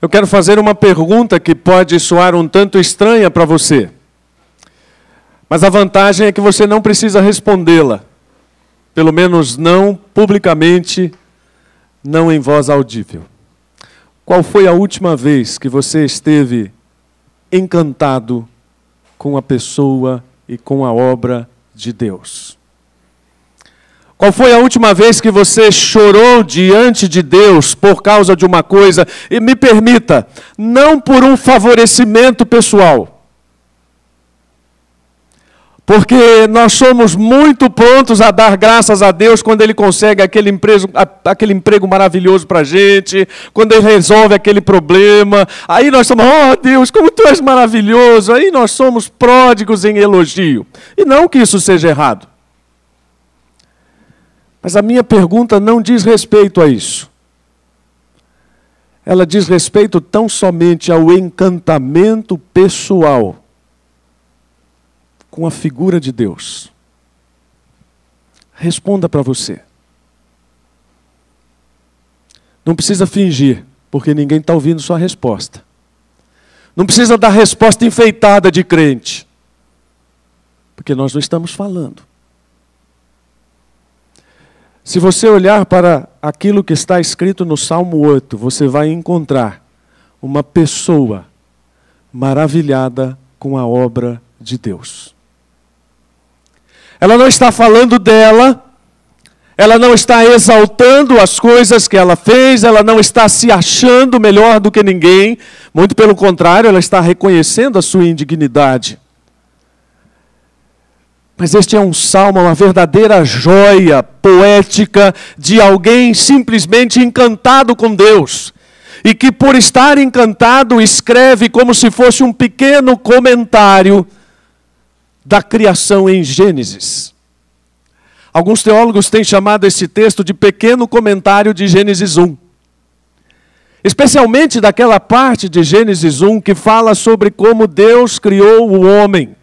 Eu quero fazer uma pergunta que pode soar um tanto estranha para você. Mas a vantagem é que você não precisa respondê-la. Pelo menos não publicamente, não em voz audível. Qual foi a última vez que você esteve encantado com a pessoa e com a obra de Deus? Qual foi a última vez que você chorou diante de Deus por causa de uma coisa? E me permita, não por um favorecimento pessoal. Porque nós somos muito prontos a dar graças a Deus quando Ele consegue aquele emprego maravilhoso para a gente, quando Ele resolve aquele problema. Aí nós somos, oh Deus, como Tu és maravilhoso. Aí nós somos pródigos em elogio. E não que isso seja errado. Mas a minha pergunta não diz respeito a isso. Ela diz respeito tão somente ao encantamento pessoal com a figura de Deus. Responda para você. Não precisa fingir, porque ninguém está ouvindo sua resposta. Não precisa dar resposta enfeitada de crente, porque nós não estamos falando. Se você olhar para aquilo que está escrito no Salmo 8, você vai encontrar uma pessoa maravilhada com a obra de Deus. Ela não está falando dela, ela não está exaltando as coisas que ela fez, ela não está se achando melhor do que ninguém, muito pelo contrário, ela está reconhecendo a sua indignidade. Mas este é um salmo, uma verdadeira joia poética de alguém simplesmente encantado com Deus. E que por estar encantado escreve como se fosse um pequeno comentário da criação em Gênesis. Alguns teólogos têm chamado esse texto de pequeno comentário de Gênesis 1. Especialmente daquela parte de Gênesis 1 que fala sobre como Deus criou o homem.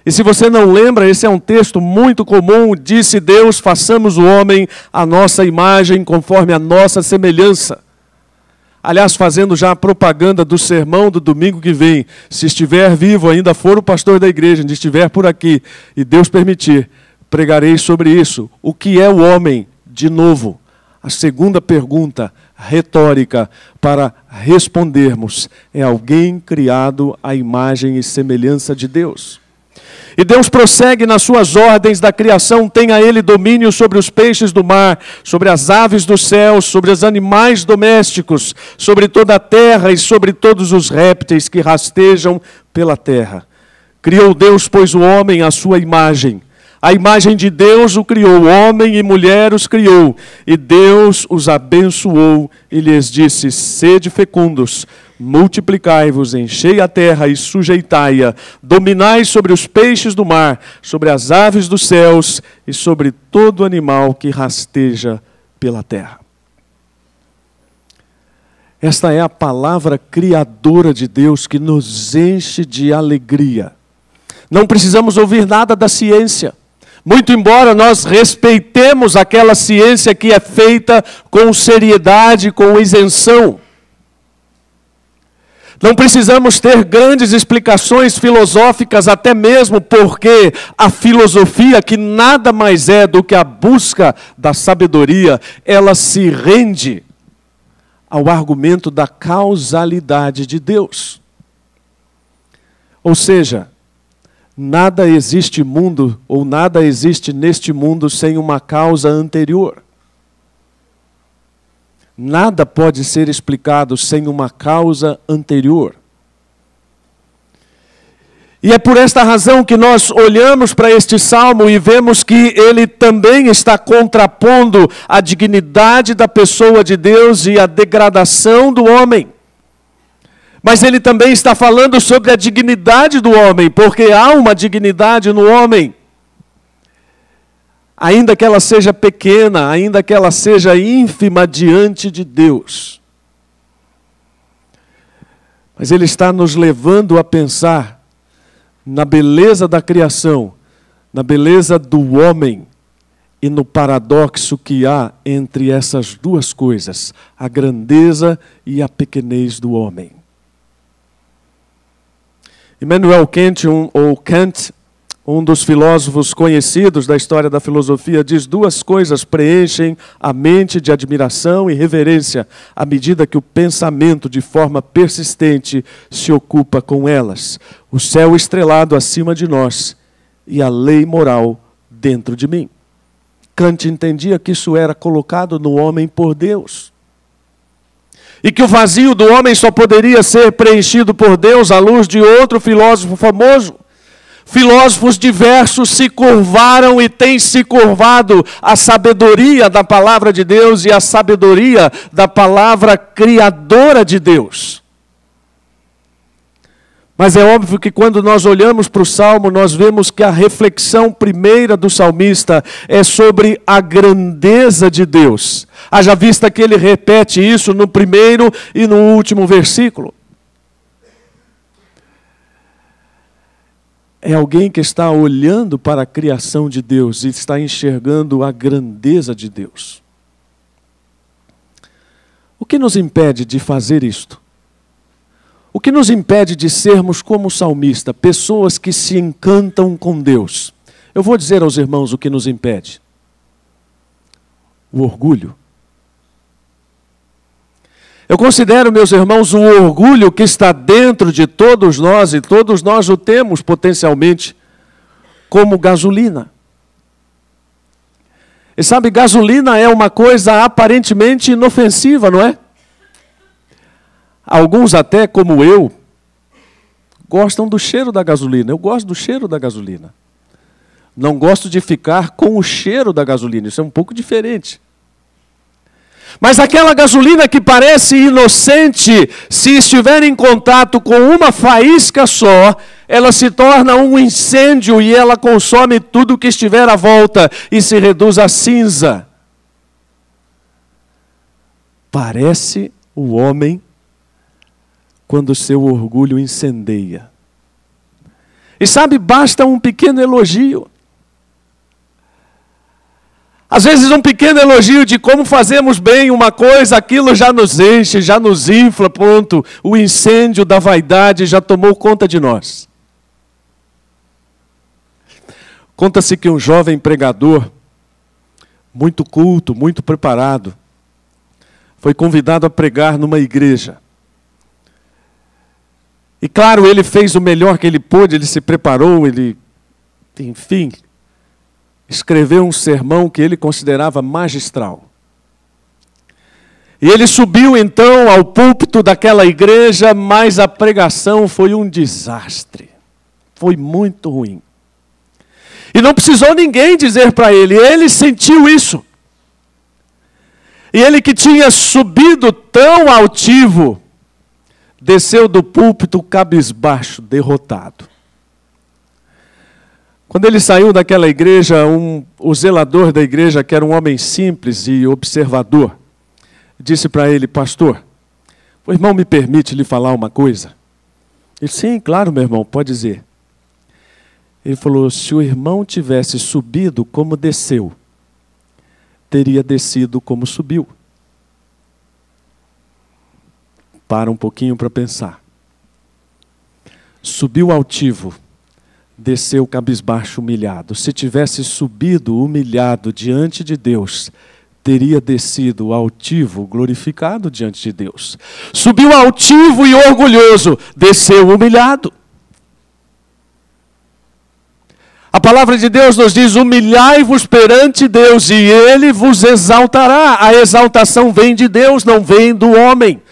E se você não lembra, esse é um texto muito comum. Disse Deus, façamos o homem à nossa imagem, conforme a nossa semelhança. Aliás, fazendo já a propaganda do sermão do domingo que vem, se estiver vivo, ainda for o pastor da igreja, ainda estiver por aqui, e Deus permitir, pregarei sobre isso. O que é o homem? De novo, a segunda pergunta retórica para respondermos. É alguém criado à imagem e semelhança de Deus. E Deus prossegue nas suas ordens da criação, tenha Ele domínio sobre os peixes do mar, sobre as aves dos céus, sobre os animais domésticos, sobre toda a terra e sobre todos os répteis que rastejam pela terra. Criou Deus, pois, o homem à sua imagem. A imagem de Deus o criou, homem e mulher os criou. E Deus os abençoou e lhes disse, sede fecundos, multiplicai-vos, enchei a terra e sujeitai-a, dominai sobre os peixes do mar, sobre as aves dos céus e sobre todo animal que rasteja pela terra. Esta é a palavra criadora de Deus que nos enche de alegria. Não precisamos ouvir nada da ciência. Muito embora nós respeitemos aquela ciência que é feita com seriedade, com isenção. Não precisamos ter grandes explicações filosóficas, até mesmo porque a filosofia, que nada mais é do que a busca da sabedoria, ela se rende ao argumento da causalidade de Deus. Ou seja, nada existe mundo, ou nada existe neste mundo sem uma causa anterior. Nada pode ser explicado sem uma causa anterior. E é por esta razão que nós olhamos para este salmo e vemos que ele também está contrapondo a dignidade da pessoa de Deus e a degradação do homem. Mas ele também está falando sobre a dignidade do homem, porque há uma dignidade no homem. Ainda que ela seja pequena, ainda que ela seja ínfima diante de Deus. Mas ele está nos levando a pensar na beleza da criação, na beleza do homem e no paradoxo que há entre essas duas coisas, a grandeza e a pequenez do homem. Immanuel Kant, um dos filósofos conhecidos da história da filosofia, diz: duas coisas preenchem a mente de admiração e reverência à medida que o pensamento, de forma persistente, se ocupa com elas: o céu estrelado acima de nós e a lei moral dentro de mim. Kant entendia que isso era colocado no homem por Deus. E que o vazio do homem só poderia ser preenchido por Deus à luz de outro filósofo famoso. Filósofos diversos se curvaram e têm se curvado à sabedoria da palavra de Deus e à sabedoria da palavra criadora de Deus. Mas é óbvio que quando nós olhamos para o Salmo, nós vemos que a reflexão primeira do salmista é sobre a grandeza de Deus. Haja vista que ele repete isso no primeiro e no último versículo. É alguém que está olhando para a criação de Deus e está enxergando a grandeza de Deus. O que nos impede de fazer isto? O que nos impede de sermos como o salmista, pessoas que se encantam com Deus? Eu vou dizer aos irmãos o que nos impede. O orgulho. Eu considero, meus irmãos, o orgulho que está dentro de todos nós, e todos nós o temos potencialmente, como gasolina. E sabe, gasolina é uma coisa aparentemente inofensiva, não é? Alguns até, como eu, gostam do cheiro da gasolina. Eu gosto do cheiro da gasolina. Não gosto de ficar com o cheiro da gasolina. Isso é um pouco diferente. Mas aquela gasolina que parece inocente, se estiver em contato com uma faísca só, ela se torna um incêndio e ela consome tudo que estiver à volta e se reduz a cinza. Parece o homem quando seu orgulho incendeia. E sabe, basta um pequeno elogio. Às vezes um pequeno elogio de como fazemos bem uma coisa, aquilo já nos enche, já nos infla, pronto. O incêndio da vaidade já tomou conta de nós. Conta-se que um jovem pregador, muito culto, muito preparado, foi convidado a pregar numa igreja. E claro, ele fez o melhor que ele pôde, ele se preparou, enfim, escreveu um sermão que ele considerava magistral. E ele subiu então ao púlpito daquela igreja, mas a pregação foi um desastre. Foi muito ruim. E não precisou ninguém dizer para ele sentiu isso. E ele que tinha subido tão altivo, desceu do púlpito cabisbaixo, derrotado. Quando ele saiu daquela igreja, o zelador da igreja, que era um homem simples e observador, disse para ele: pastor, o irmão me permite lhe falar uma coisa? Ele disse: sim, claro, meu irmão, pode dizer. Ele falou: se o irmão tivesse subido como desceu, teria descido como subiu. Para um pouquinho para pensar. Subiu altivo, desceu cabisbaixo, humilhado. Se tivesse subido humilhado diante de Deus, teria descido altivo, glorificado diante de Deus. Subiu altivo e orgulhoso, desceu humilhado. A palavra de Deus nos diz: humilhai-vos perante Deus e Ele vos exaltará. A exaltação vem de Deus, não vem do homem.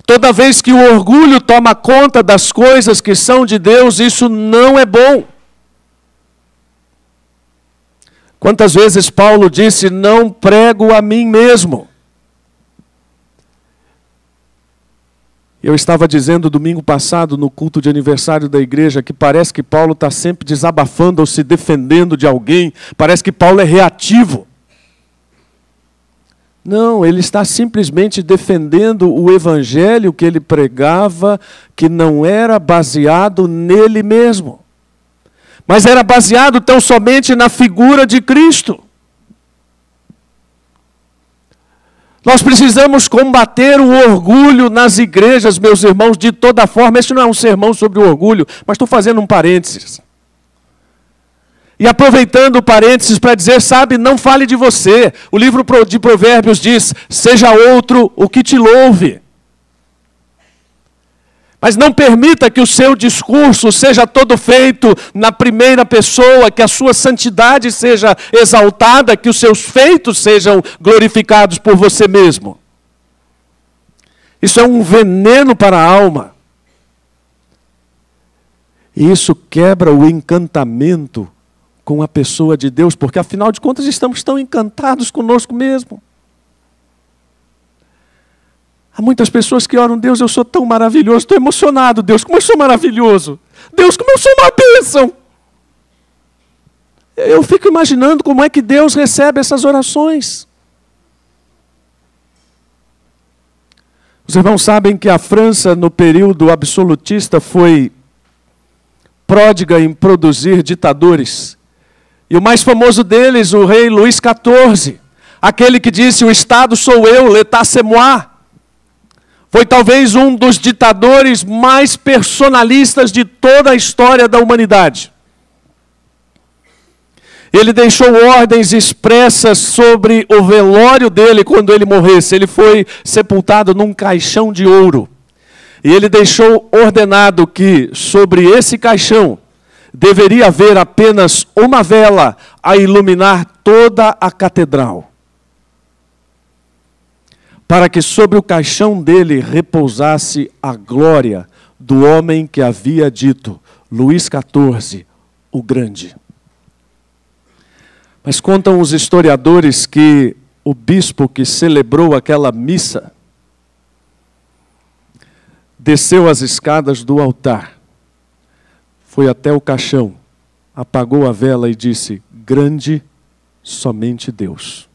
Toda vez que o orgulho toma conta das coisas que são de Deus, isso não é bom. Quantas vezes Paulo disse: não prego a mim mesmo. Eu estava dizendo domingo passado, no culto de aniversário da igreja, que parece que Paulo está sempre desabafando ou se defendendo de alguém. Parece que Paulo é reativo. Não, ele está simplesmente defendendo o evangelho que ele pregava, que não era baseado nele mesmo, mas era baseado tão somente na figura de Cristo. Nós precisamos combater o orgulho nas igrejas, meus irmãos, de toda forma. Este não é um sermão sobre o orgulho, mas estou fazendo um parênteses. E aproveitando o parênteses para dizer, sabe, não fale de você. O livro de Provérbios diz, seja outro o que te louve. Mas não permita que o seu discurso seja todo feito na primeira pessoa, que a sua santidade seja exaltada, que os seus feitos sejam glorificados por você mesmo. Isso é um veneno para a alma. E isso quebra o encantamento com a pessoa de Deus, porque afinal de contas estamos tão encantados conosco mesmo. Há muitas pessoas que oram, Deus, eu sou tão maravilhoso, estou emocionado, Deus, como eu sou maravilhoso. Deus, como eu sou uma bênção. Eu fico imaginando como é que Deus recebe essas orações. Os irmãos sabem que a França, no período absolutista, foi pródiga em produzir ditadores. E o mais famoso deles, o rei Luís XIV, aquele que disse, o Estado sou eu, l'état c'est moi. Foi talvez um dos ditadores mais personalistas de toda a história da humanidade. Ele deixou ordens expressas sobre o velório dele quando ele morresse. Ele foi sepultado num caixão de ouro. E ele deixou ordenado que sobre esse caixão deveria haver apenas uma vela a iluminar toda a catedral. Para que sobre o caixão dele repousasse a glória do homem que havia dito, Luís XIV, o Grande. Mas contam os historiadores que o bispo que celebrou aquela missa desceu as escadas do altar, foi até o caixão, apagou a vela e disse, grande somente Deus.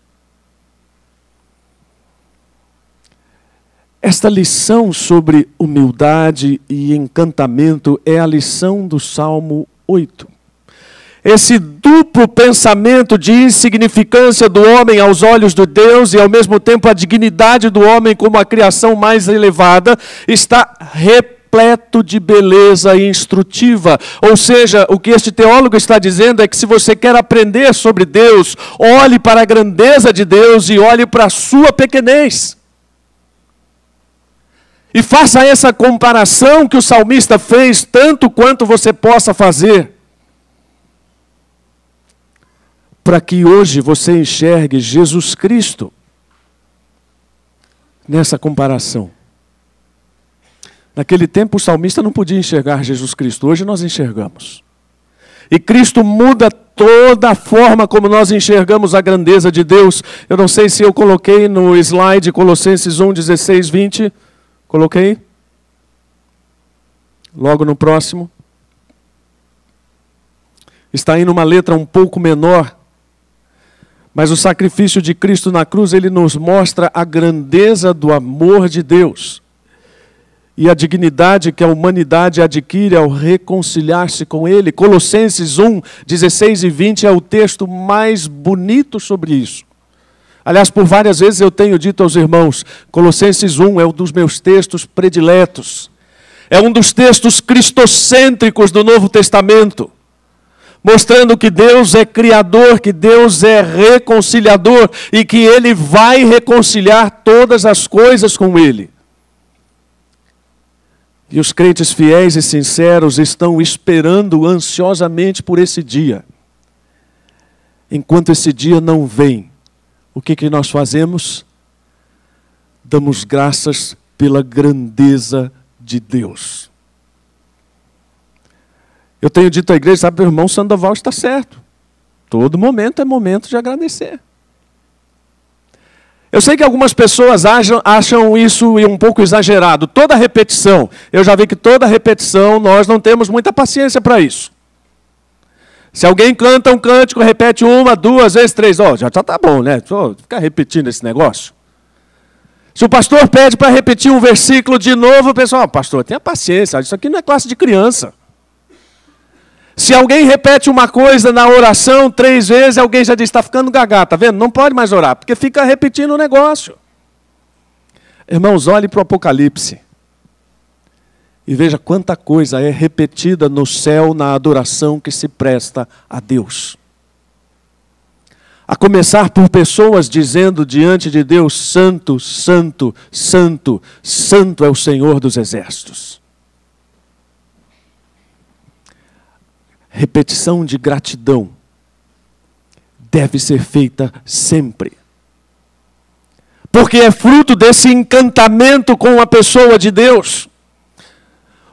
Esta lição sobre humildade e encantamento é a lição do Salmo 8. Esse duplo pensamento de insignificância do homem aos olhos de Deus e ao mesmo tempo a dignidade do homem como a criação mais elevada está repleto de beleza e instrutiva. Ou seja, o que este teólogo está dizendo é que se você quer aprender sobre Deus, olhe para a grandeza de Deus e olhe para a sua pequenez. E faça essa comparação que o salmista fez, tanto quanto você possa fazer, para que hoje você enxergue Jesus Cristo nessa comparação. Naquele tempo o salmista não podia enxergar Jesus Cristo, hoje nós enxergamos. E Cristo muda toda a forma como nós enxergamos a grandeza de Deus. Eu não sei se eu coloquei no slide Colossenses 1, 16, 20... Coloquei? Logo no próximo. Está aí numa letra um pouco menor. Mas o sacrifício de Cristo na cruz, ele nos mostra a grandeza do amor de Deus. E a dignidade que a humanidade adquire ao reconciliar-se com Ele. Colossenses 1, 16 e 20 é o texto mais bonito sobre isso. Aliás, por várias vezes eu tenho dito aos irmãos, Colossenses 1 é um dos meus textos prediletos. É um dos textos cristocêntricos do Novo Testamento. Mostrando que Deus é criador, que Deus é reconciliador e que Ele vai reconciliar todas as coisas com Ele. E os crentes fiéis e sinceros estão esperando ansiosamente por esse dia. Enquanto esse dia não vem, o que nós fazemos? Damos graças pela grandeza de Deus. Eu tenho dito à igreja, sabe, o irmão Sandoval está certo. Todo momento é momento de agradecer. Eu sei que algumas pessoas acham isso um pouco exagerado. Toda repetição, eu já vi que toda repetição, nós não temos muita paciência para isso. Se alguém canta um cântico, repete 1, 2 vezes, 3, já está bom, né? Só ficar repetindo esse negócio. Se o pastor pede para repetir um versículo de novo, o pessoal, pastor, tenha paciência, isso aqui não é classe de criança. Se alguém repete uma coisa na oração 3 vezes, alguém já diz, está ficando gaga, tá vendo? Não pode mais orar, porque fica repetindo o negócio. Irmãos, olhe para o Apocalipse e veja quanta coisa é repetida no céu na adoração que se presta a Deus. A começar por pessoas dizendo diante de Deus: Santo, Santo, Santo, Santo é o Senhor dos Exércitos. Repetição de gratidão deve ser feita sempre. Porque é fruto desse encantamento com a pessoa de Deus.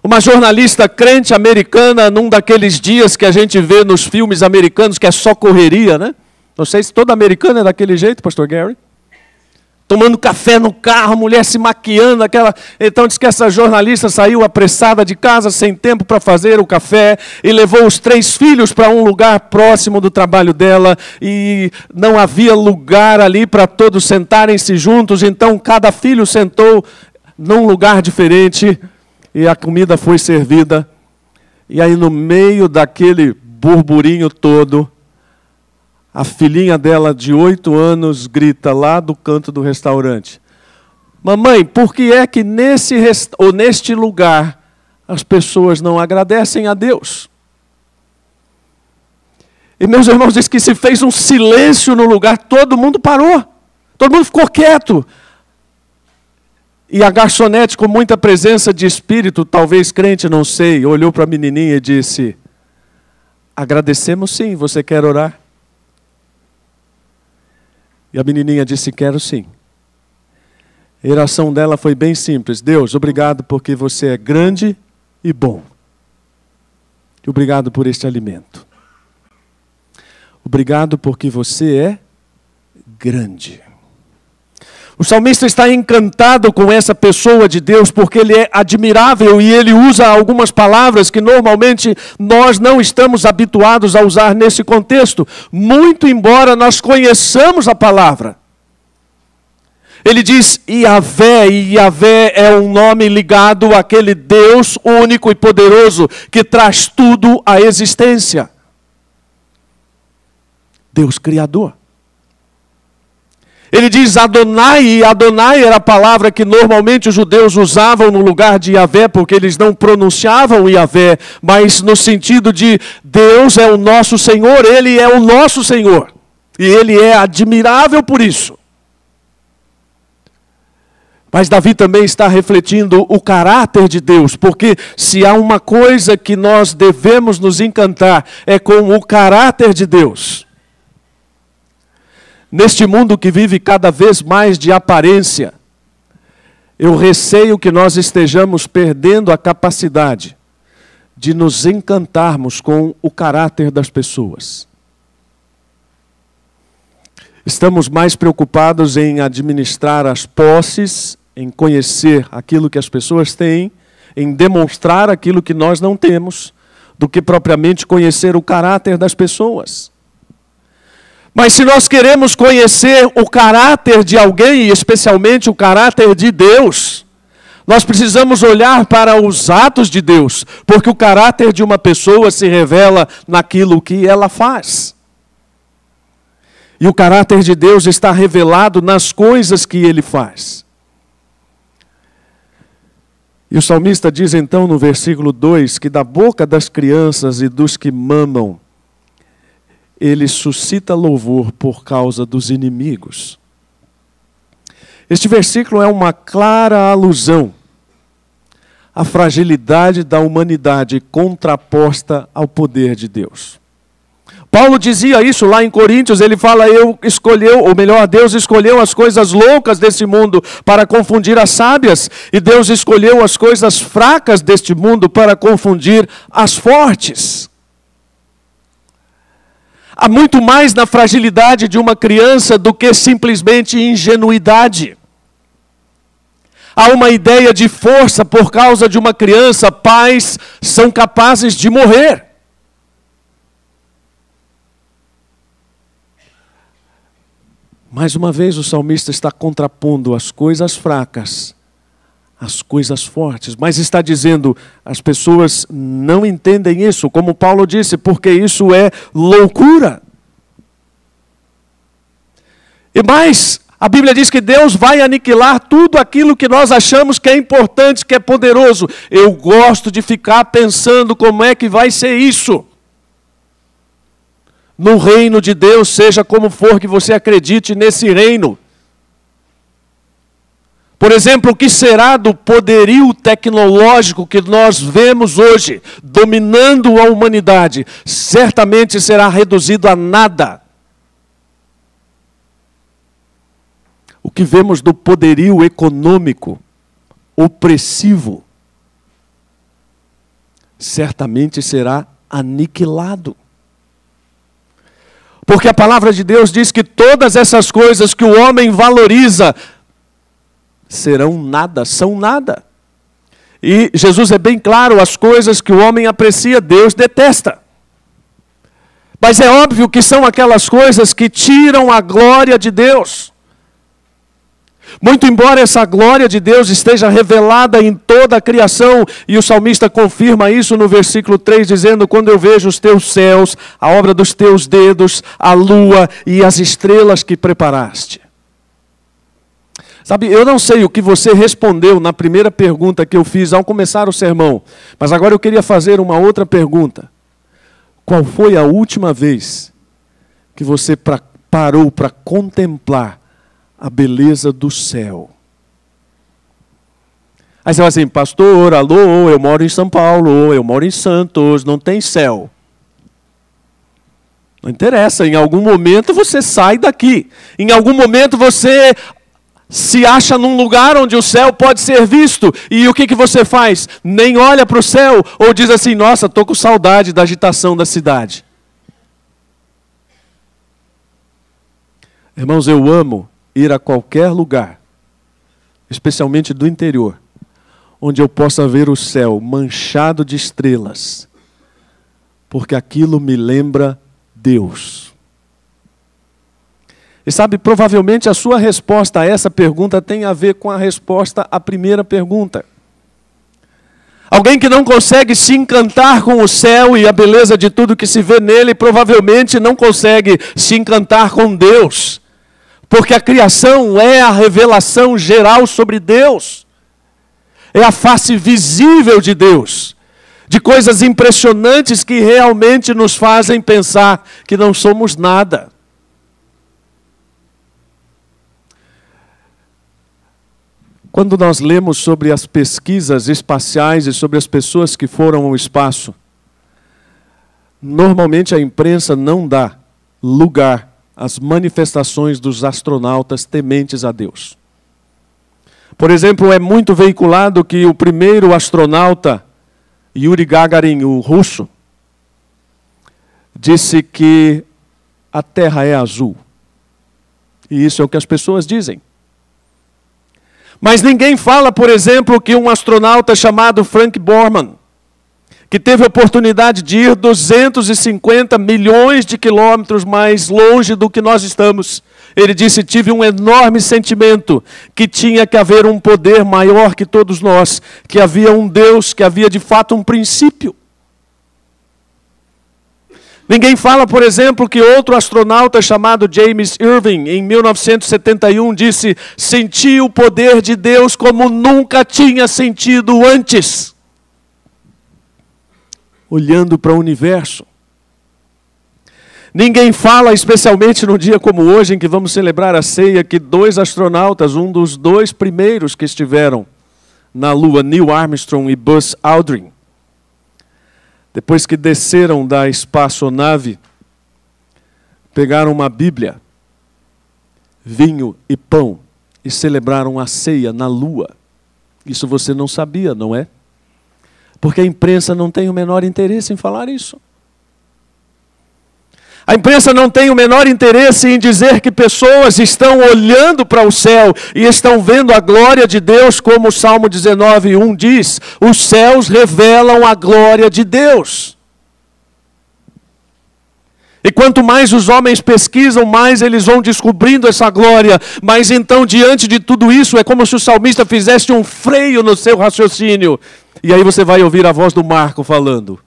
Uma jornalista crente americana, num daqueles dias que a gente vê nos filmes americanos, que é só correria, né? Não sei se todo americano é daquele jeito, pastor Gary. Tomando café no carro, a mulher se maquiando, Então diz que essa jornalista saiu apressada de casa, sem tempo para fazer o café, e levou os 3 filhos para um lugar próximo do trabalho dela, e não havia lugar ali para todos sentarem-se juntos, então cada filho sentou num lugar diferente, e a comida foi servida. E aí no meio daquele burburinho todo, a filhinha dela de 8 anos grita lá do canto do restaurante: Mamãe, por que é que neste lugar as pessoas não agradecem a Deus? E meus irmãos, diz que se fez um silêncio no lugar, todo mundo parou, todo mundo ficou quieto. E a garçonete, com muita presença de espírito, talvez crente, não sei, olhou para a menininha e disse: agradecemos sim, você quer orar? E a menininha disse: quero sim. A oração dela foi bem simples: Deus, obrigado porque você é grande e bom. Obrigado por este alimento. Obrigado porque você é grande. O salmista está encantado com essa pessoa de Deus porque ele é admirável e ele usa algumas palavras que normalmente nós não estamos habituados a usar nesse contexto, muito embora nós conheçamos a palavra. Ele diz Yahvé, e Yahvé é um nome ligado àquele Deus único e poderoso que traz tudo à existência. Deus Criador. Ele diz Adonai, e Adonai era a palavra que normalmente os judeus usavam no lugar de Yahvé, porque eles não pronunciavam Yahvé, mas no sentido de Deus é o nosso Senhor, Ele é o nosso Senhor. E Ele é admirável por isso. Mas Davi também está refletindo o caráter de Deus, porque se há uma coisa que nós devemos nos encantar, é com o caráter de Deus. Neste mundo que vive cada vez mais de aparência, eu receio que nós estejamos perdendo a capacidade de nos encantarmos com o caráter das pessoas. Estamos mais preocupados em administrar as posses, em conhecer aquilo que as pessoas têm, em demonstrar aquilo que nós não temos, do que propriamente conhecer o caráter das pessoas. Mas se nós queremos conhecer o caráter de alguém, e especialmente o caráter de Deus, nós precisamos olhar para os atos de Deus, porque o caráter de uma pessoa se revela naquilo que ela faz. E o caráter de Deus está revelado nas coisas que Ele faz. E o salmista diz então no versículo 2, que da boca das crianças e dos que mamam, Ele suscita louvor por causa dos inimigos. Este versículo é uma clara alusão à fragilidade da humanidade contraposta ao poder de Deus. Paulo dizia isso lá em Coríntios, ele fala, Deus escolheu as coisas loucas desse mundo para confundir as sábias, e Deus escolheu as coisas fracas deste mundo para confundir as fortes. Há muito mais na fragilidade de uma criança do que simplesmente ingenuidade. Há uma ideia de força por causa de uma criança, pais são capazes de morrer. Mais uma vez o salmista está contrapondo as coisas fracas às coisas fortes, mas está dizendo, as pessoas não entendem isso, como Paulo disse, porque isso é loucura. E mais, A Bíblia diz que Deus vai aniquilar tudo aquilo que nós achamos que é importante, que é poderoso. Eu gosto de ficar pensando como é que vai ser isso. No reino de Deus, seja como for que você acredite nesse reino. Por exemplo, o que será do poderio tecnológico que nós vemos hoje, dominando a humanidade, certamente será reduzido a nada. O que vemos do poderio econômico, opressivo, certamente será aniquilado. Porque a palavra de Deus diz que todas essas coisas que o homem valoriza serão nada, são nada. E Jesus é bem claro, as coisas que o homem aprecia, Deus detesta. Mas é óbvio que são aquelas coisas que tiram a glória de Deus. Muito embora essa glória de Deus esteja revelada em toda a criação, e o salmista confirma isso no versículo 3, dizendo: quando eu vejo os teus céus, a obra dos teus dedos, a lua e as estrelas que preparaste. Sabe, eu não sei o que você respondeu na primeira pergunta que eu fiz ao começar o sermão, mas agora eu queria fazer uma outra pergunta. Qual foi a última vez que você parou para contemplar a beleza do céu? Aí você fala assim: pastor, alô, eu moro em São Paulo, eu moro em Santos, não tem céu. Não interessa, em algum momento você sai daqui. Em algum momento você se acha num lugar onde o céu pode ser visto. E o que você faz? Nem olha para o céu, ou diz assim: nossa, estou com saudade da agitação da cidade. Irmãos, eu amo ir a qualquer lugar, especialmente do interior, onde eu possa ver o céu manchado de estrelas, porque aquilo me lembra Deus. E sabe, provavelmente a sua resposta a essa pergunta tem a ver com a resposta à primeira pergunta. Alguém que não consegue se encantar com o céu e a beleza de tudo que se vê nele, provavelmente não consegue se encantar com Deus. Porque a criação é a revelação geral sobre Deus. É a face visível de Deus. De coisas impressionantes que realmente nos fazem pensar que não somos nada. Quando nós lemos sobre as pesquisas espaciais e sobre as pessoas que foram ao espaço, normalmente a imprensa não dá lugar às manifestações dos astronautas tementes a Deus. Por exemplo, é muito veiculado que o primeiro astronauta, Yuri Gagarin, o russo, disse que a Terra é azul. E isso é o que as pessoas dizem. Mas ninguém fala, por exemplo, que um astronauta chamado Frank Borman, que teve a oportunidade de ir 250 milhões de quilômetros mais longe do que nós estamos, ele disse: tive um enorme sentimento que tinha que haver um poder maior que todos nós, que havia um Deus, que havia de fato um princípio. Ninguém fala, por exemplo, que outro astronauta chamado James Irving, em 1971, disse: senti o poder de Deus como nunca tinha sentido antes. Olhando para o universo. Ninguém fala, especialmente num dia como hoje, em que vamos celebrar a ceia, que dois astronautas, um dos dois primeiros que estiveram na Lua, Neil Armstrong e Buzz Aldrin, depois que desceram da espaçonave, pegaram uma Bíblia, vinho e pão e celebraram a ceia na Lua. Isso você não sabia, não é? Porque a imprensa não tem o menor interesse em falar isso. A imprensa não tem o menor interesse em dizer que pessoas estão olhando para o céu e estão vendo a glória de Deus, como o Salmo 19:1 diz: os céus revelam a glória de Deus. E quanto mais os homens pesquisam, mais eles vão descobrindo essa glória. Mas então, diante de tudo isso, é como se o salmista fizesse um freio no seu raciocínio. E aí você vai ouvir a voz do Marco falando: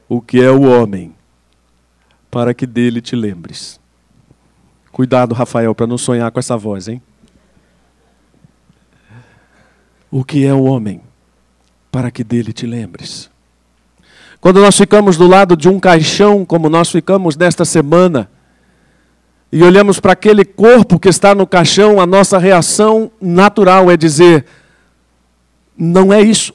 o que é o homem, para que dele te lembres? Cuidado, Rafael, para não sonhar com essa voz, hein? O que é o homem, para que dele te lembres? Quando nós ficamos do lado de um caixão, como nós ficamos nesta semana, e olhamos para aquele corpo que está no caixão, a nossa reação natural é dizer, não é isso.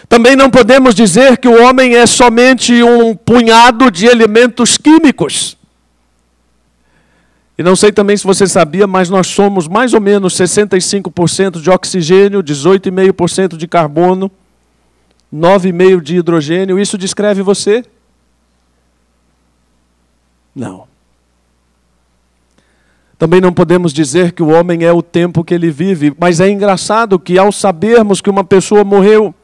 Também não podemos dizer que o homem é somente um punhado de elementos químicos. E não sei também se você sabia, mas nós somos mais ou menos 65% de oxigênio, 18,5% de carbono, 9,5% de hidrogênio. Isso descreve você? Não. Também não podemos dizer que o homem é o tempo que ele vive, mas é engraçado que ao sabermos que uma pessoa morreu,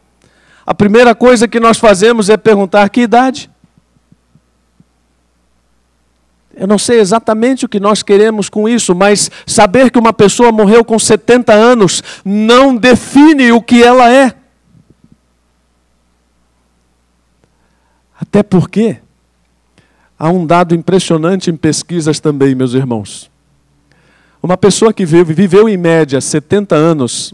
a primeira coisa que nós fazemos é perguntar que idade. Eu não sei exatamente o que nós queremos com isso, mas saber que uma pessoa morreu com 70 anos não define o que ela é. Até porque há um dado impressionante em pesquisas também, meus irmãos. Uma pessoa que viveu em média 70 anos,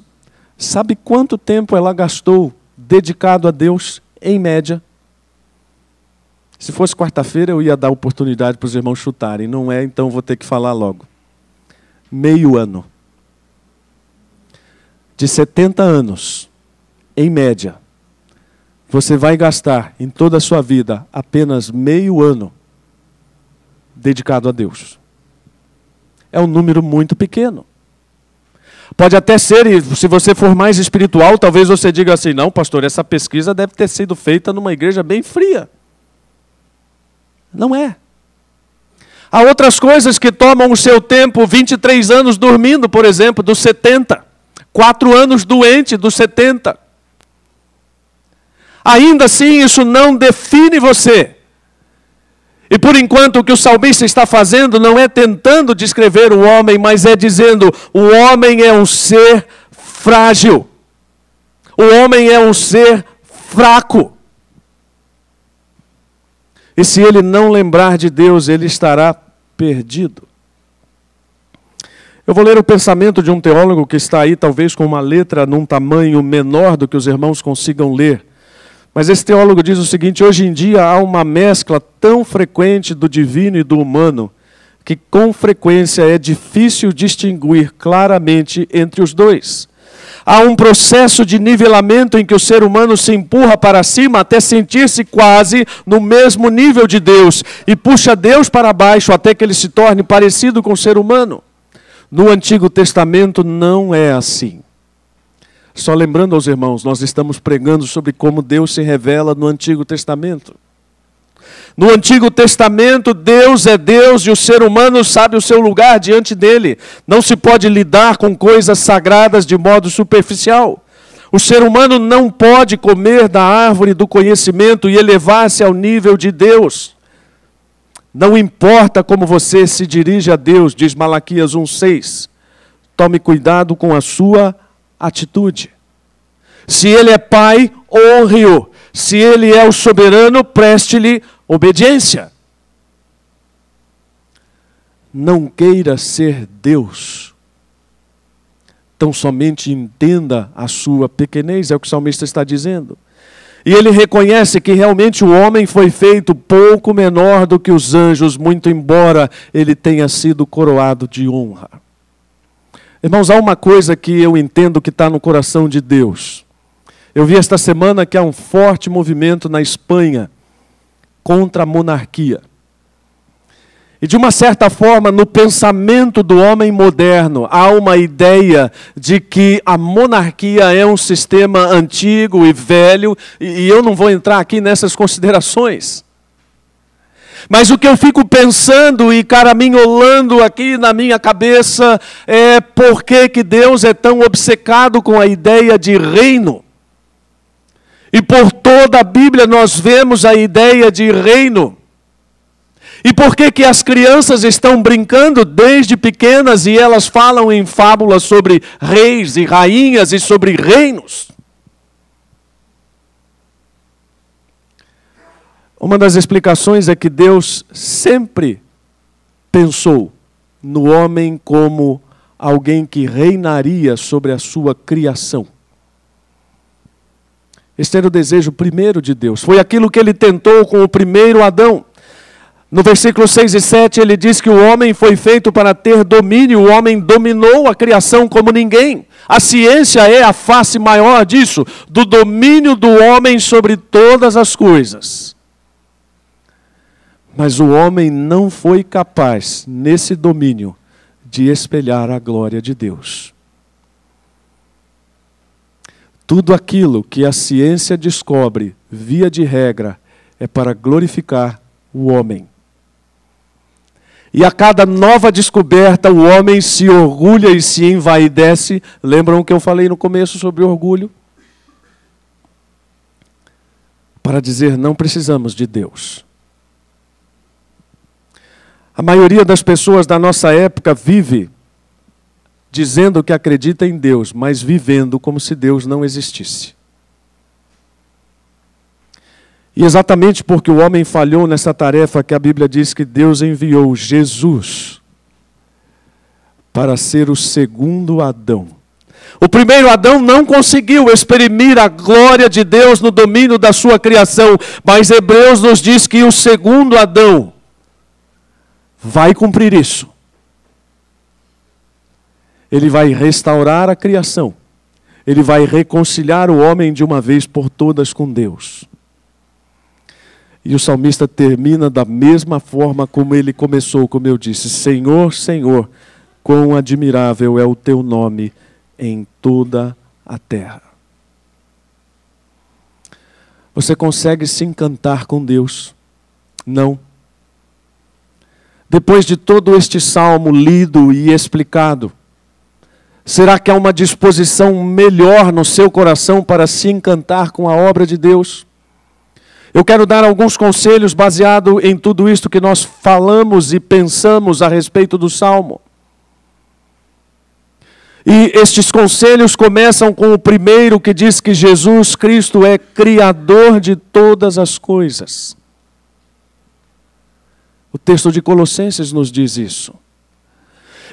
sabe quanto tempo ela gastou dedicado a Deus, em média? Se fosse quarta-feira, eu ia dar oportunidade para os irmãos chutarem. Não é, então vou ter que falar logo. Meio ano. De 70 anos, em média, você vai gastar em toda a sua vida apenas meio ano dedicado a Deus. É um número muito pequeno. Pode até ser, e se você for mais espiritual, talvez você diga assim, não, pastor, essa pesquisa deve ter sido feita numa igreja bem fria. Não é. Há outras coisas que tomam o seu tempo, 23 anos dormindo, por exemplo, dos 70. 4 anos doente dos 70. Ainda assim, isso não define você. E por enquanto o que o salmista está fazendo não é tentando descrever o homem, mas é dizendo, o homem é um ser frágil. O homem é um ser fraco. E se ele não lembrar de Deus, ele estará perdido. Eu vou ler o pensamento de um teólogo que está aí, talvez com uma letra num tamanho menor do que os irmãos consigam ler. Mas esse teólogo diz o seguinte, hoje em dia há uma mescla tão frequente do divino e do humano, que com frequência é difícil distinguir claramente entre os dois. Há um processo de nivelamento em que o ser humano se empurra para cima até sentir-se quase no mesmo nível de Deus e puxa Deus para baixo até que ele se torne parecido com o ser humano. No Antigo Testamento não é assim. Só lembrando aos irmãos, nós estamos pregando sobre como Deus se revela no Antigo Testamento. No Antigo Testamento, Deus é Deus e o ser humano sabe o seu lugar diante dele. Não se pode lidar com coisas sagradas de modo superficial. O ser humano não pode comer da árvore do conhecimento e elevar-se ao nível de Deus. Não importa como você se dirige a Deus, diz Malaquias 1,6. Tome cuidado com a sua atitude. Se ele é pai, honre-o. Se ele é o soberano, preste-lhe obediência. Não queira ser Deus. Tão somente entenda a sua pequenez, é o que o salmista está dizendo. E ele reconhece que realmente o homem foi feito pouco menor do que os anjos, muito embora ele tenha sido coroado de honra. Irmãos, há uma coisa que eu entendo que está no coração de Deus. Eu vi esta semana que há um forte movimento na Espanha contra a monarquia. E de uma certa forma, no pensamento do homem moderno, há uma ideia de que a monarquia é um sistema antigo e velho, e eu não vou entrar aqui nessas considerações. Mas o que eu fico pensando e caraminholando aqui na minha cabeça é por que Deus é tão obcecado com a ideia de reino. E por toda a Bíblia nós vemos a ideia de reino. E por que as crianças estão brincando desde pequenas e elas falam em fábulas sobre reis e rainhas e sobre reinos? Uma das explicações é que Deus sempre pensou no homem como alguém que reinaria sobre a sua criação. Este era o desejo primeiro de Deus. Foi aquilo que ele tentou com o primeiro Adão. No versículo 6 e 7, ele diz que o homem foi feito para ter domínio, o homem dominou a criação como ninguém. A ciência é a face maior disso, do domínio do homem sobre todas as coisas. Mas o homem não foi capaz, nesse domínio, de espelhar a glória de Deus. Tudo aquilo que a ciência descobre, via de regra, é para glorificar o homem. E a cada nova descoberta, o homem se orgulha e se envaidece. Lembram que eu falei no começo sobre orgulho? Para dizer, não precisamos de Deus. A maioria das pessoas da nossa época vive dizendo que acredita em Deus, mas vivendo como se Deus não existisse. E exatamente porque o homem falhou nessa tarefa que a Bíblia diz que Deus enviou Jesus para ser o segundo Adão. O primeiro Adão não conseguiu exprimir a glória de Deus no domínio da sua criação, mas Hebreus nos diz que o segundo Adão vai cumprir isso. Ele vai restaurar a criação. Ele vai reconciliar o homem de uma vez por todas com Deus. E o salmista termina da mesma forma como ele começou, como eu disse: Senhor, Senhor, quão admirável é o teu nome em toda a terra. Você consegue se encantar com Deus? Não. Depois de todo este salmo lido e explicado, será que há uma disposição melhor no seu coração para se encantar com a obra de Deus? Eu quero dar alguns conselhos baseado em tudo isto que nós falamos e pensamos a respeito do Salmo. E estes conselhos começam com o primeiro, que diz que Jesus Cristo é Criador de todas as coisas. O texto de Colossenses nos diz isso.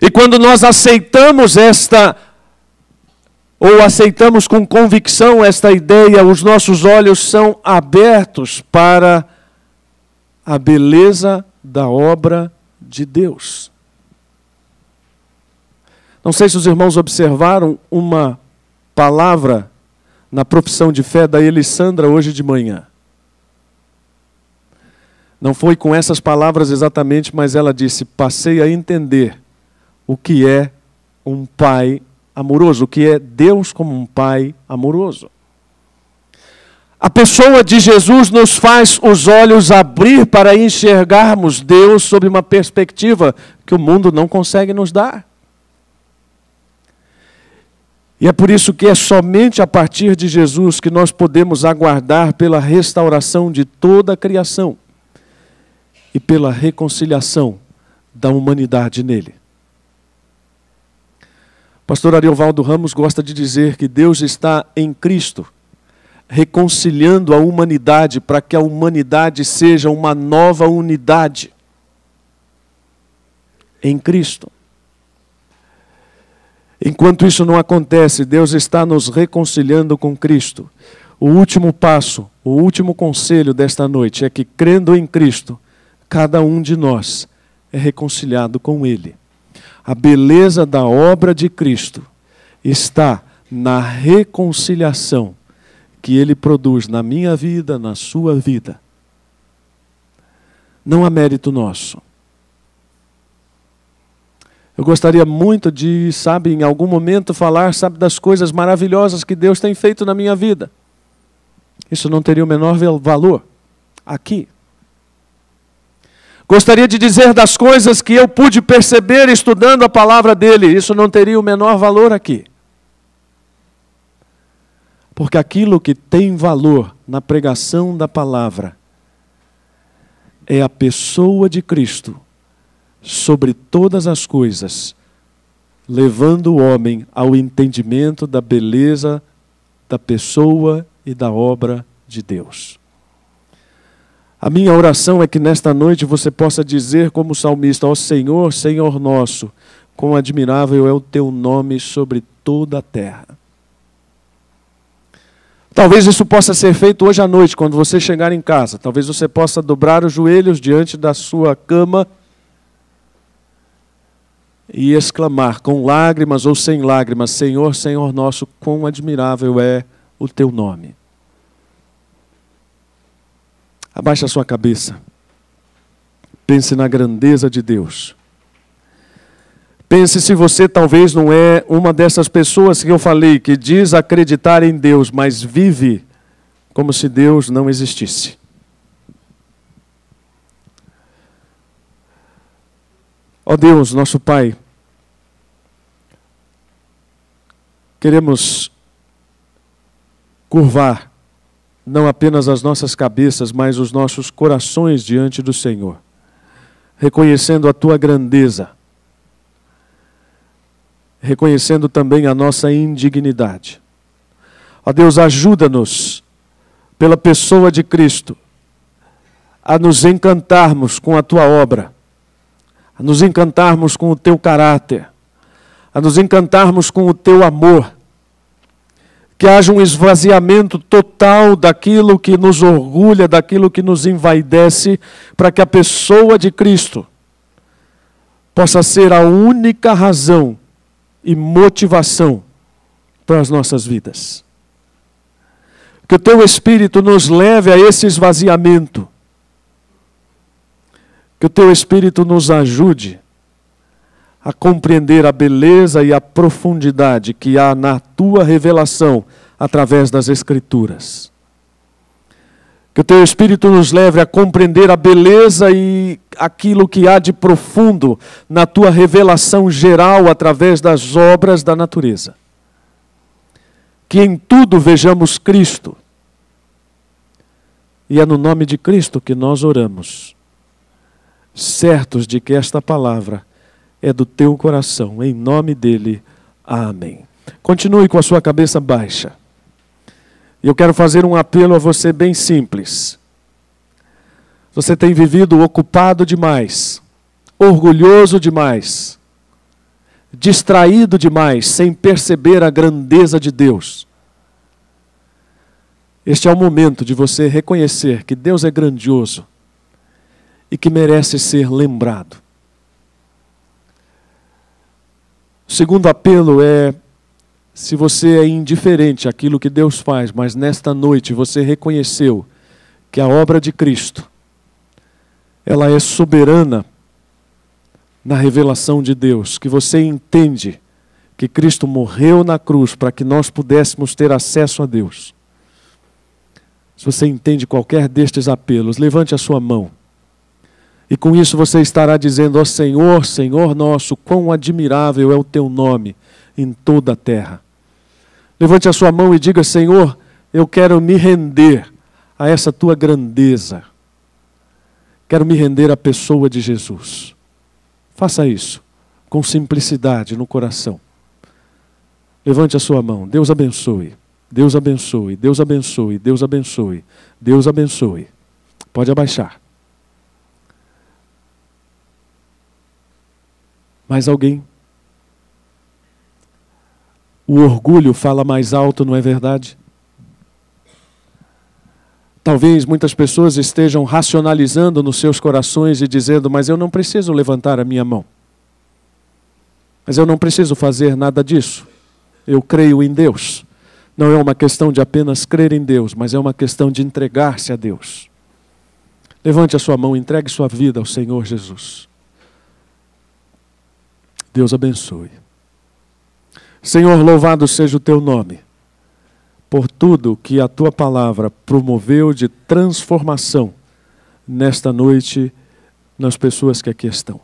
E quando nós aceitamos aceitamos com convicção esta ideia, os nossos olhos são abertos para a beleza da obra de Deus. Não sei se os irmãos observaram uma palavra na profissão de fé da Elissandra hoje de manhã. Não foi com essas palavras exatamente, mas ela disse: passei a entender o que é um pai amoroso, o que é Deus como um pai amoroso. A pessoa de Jesus nos faz os olhos abrir para enxergarmos Deus sob uma perspectiva que o mundo não consegue nos dar. E é por isso que é somente a partir de Jesus que nós podemos aguardar pela restauração de toda a criação e pela reconciliação da humanidade nele. Pastor Ariovaldo Ramos gosta de dizer que Deus está em Cristo, reconciliando a humanidade para que a humanidade seja uma nova unidade em Cristo. Enquanto isso não acontece, Deus está nos reconciliando com Cristo. O último passo, o último conselho desta noite é que, crendo em Cristo, cada um de nós é reconciliado com Ele. A beleza da obra de Cristo está na reconciliação que Ele produz na minha vida, na sua vida. Não há mérito nosso. Eu gostaria muito de, em algum momento falar, das coisas maravilhosas que Deus tem feito na minha vida. Isso não teria o menor valor aqui. Gostaria de dizer das coisas que eu pude perceber estudando a palavra dele. Isso não teria o menor valor aqui. Porque aquilo que tem valor na pregação da palavra é a pessoa de Cristo sobre todas as coisas, levando o homem ao entendimento da beleza da pessoa e da obra de Deus. A minha oração é que nesta noite você possa dizer como salmista: ó Senhor, Senhor nosso, quão admirável é o teu nome sobre toda a terra. Talvez isso possa ser feito hoje à noite, quando você chegar em casa. Talvez você possa dobrar os joelhos diante da sua cama e exclamar, com lágrimas ou sem lágrimas: Senhor, Senhor nosso, quão admirável é o teu nome. Abaixe a sua cabeça. Pense na grandeza de Deus. Pense se você talvez não é uma dessas pessoas que eu falei, que diz acreditar em Deus, mas vive como se Deus não existisse. Ó Deus, nosso Pai, queremos curvar não apenas as nossas cabeças, mas os nossos corações diante do Senhor, reconhecendo a Tua grandeza, reconhecendo também a nossa indignidade. Ó Deus, ajuda-nos, pela pessoa de Cristo, a nos encantarmos com a Tua obra, a nos encantarmos com o Teu caráter, a nos encantarmos com o Teu amor, que haja um esvaziamento total daquilo que nos orgulha, daquilo que nos envaidece, para que a pessoa de Cristo possa ser a única razão e motivação para as nossas vidas. Que o Teu Espírito nos leve a esse esvaziamento. Que o Teu Espírito nos ajude a compreender a beleza e a profundidade que há na Tua revelação através das Escrituras. Que o Teu Espírito nos leve a compreender a beleza e aquilo que há de profundo na Tua revelação geral através das obras da natureza. Que em tudo vejamos Cristo. E é no nome de Cristo que nós oramos, certos de que esta palavra é do Teu coração. Em nome dEle, amém. Continue com a sua cabeça baixa. E eu quero fazer um apelo a você bem simples. Você tem vivido ocupado demais, orgulhoso demais, distraído demais, sem perceber a grandeza de Deus. Este é o momento de você reconhecer que Deus é grandioso e que merece ser lembrado. O segundo apelo é: se você é indiferente àquilo que Deus faz, mas nesta noite você reconheceu que a obra de Cristo, ela é soberana na revelação de Deus, que você entende que Cristo morreu na cruz para que nós pudéssemos ter acesso a Deus. Se você entende qualquer destes apelos, levante a sua mão. E com isso você estará dizendo: ó Senhor, Senhor nosso, quão admirável é o Teu nome em toda a terra. Levante a sua mão e diga: Senhor, eu quero me render a essa Tua grandeza. Quero me render à pessoa de Jesus. Faça isso com simplicidade no coração. Levante a sua mão. Deus abençoe. Deus abençoe. Deus abençoe. Deus abençoe. Deus abençoe. Pode abaixar. Mais alguém? O orgulho fala mais alto, não é verdade? Talvez muitas pessoas estejam racionalizando nos seus corações e dizendo: mas eu não preciso levantar a minha mão. Mas eu não preciso fazer nada disso. Eu creio em Deus. Não é uma questão de apenas crer em Deus, mas é uma questão de entregar-se a Deus. Levante a sua mão, entregue sua vida ao Senhor Jesus. Deus abençoe. Senhor, louvado seja o Teu nome, por tudo que a Tua palavra promoveu de transformação nesta noite nas pessoas que aqui estão.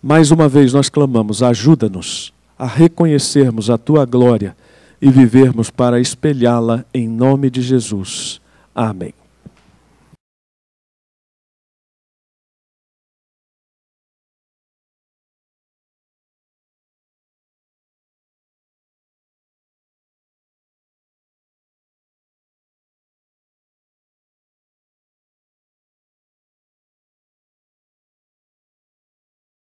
Mais uma vez nós clamamos: ajuda-nos a reconhecermos a Tua glória e vivermos para espelhá-la em nome de Jesus. Amém.